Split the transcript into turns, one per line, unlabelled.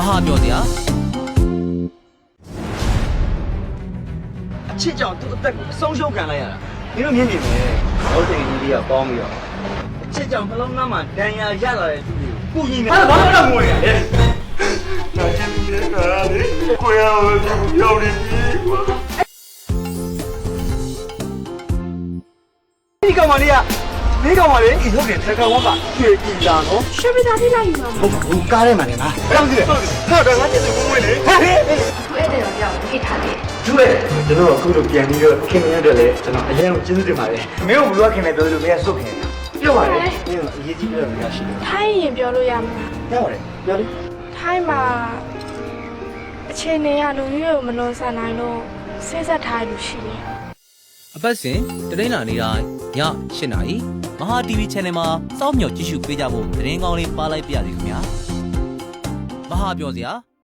ဟာပြောစရာ
အချစ်ကြောင့်သူ့အသက်ကိုအဆုံးရှုံးခံလိုက်ရတာမင်းတို့မြင်နေမယ်ဘောစိန်ကြီးလေးကပေါင်းပြီးတော့အချစ်ကြောင့်နှလုံးသားမှာဒဏ်ရာရလာတဲ့သူတွေကိုကုညီနေဟာဘာလို့ငွေရလဲနာကျင်နေတာလေကိုရအောင်ပြောနေပြီကွာဒီကောင်မလေးကဒီကောင်မလေးဒီထုတ်တယ်ထက်ကောင်ကဖြေကြည့်လာနော်
ရှေ့ပြသားပြလိုက်မှာ
ဟုတ်ဘူးကားထဲမှာနေမှာတောင်းကြည့်ဟာတော့ငါကျစ်ကိုဝင်လေဟဲ့
သူအဲ့တဲ့တော့ပြောင်းခိထားတယ်
ကျူးလေကျွန်တော်အခုလိုပြန်ပြီးတော့ခင်မရတဲ့လေကျွန်တော်အရင်ကကျေးဇူးတင်ပါတယ်မင်းတို့ဘယ်လိုခင်လဲပြောလို့မရစုတ်ခင်ပြောပါလေမင်းအရေးကြီးပြောလို့ရရှိတယ်
ထိုင်းရင်ပြောလို့ရမှာ
ပြောပါတယ်ပြောလေ
ထိုင်းမှာအခြေအနေရလူကြီးကိုမလွန်ဆန်နိုင်လို့စိတ်ဆက်ထားလူရှိတယ်
အပတ်စဉ်တနင်္လာနေ့တိုင်းည8:00 နာရီမဟာ TV Channel မှာစောင့်မျှော်ကြည့်ရှုပေးကြဖို့သတင်းကောင်းလေးပါလိုက်ပါရစေခင်ဗျာမဟာပြောစရာ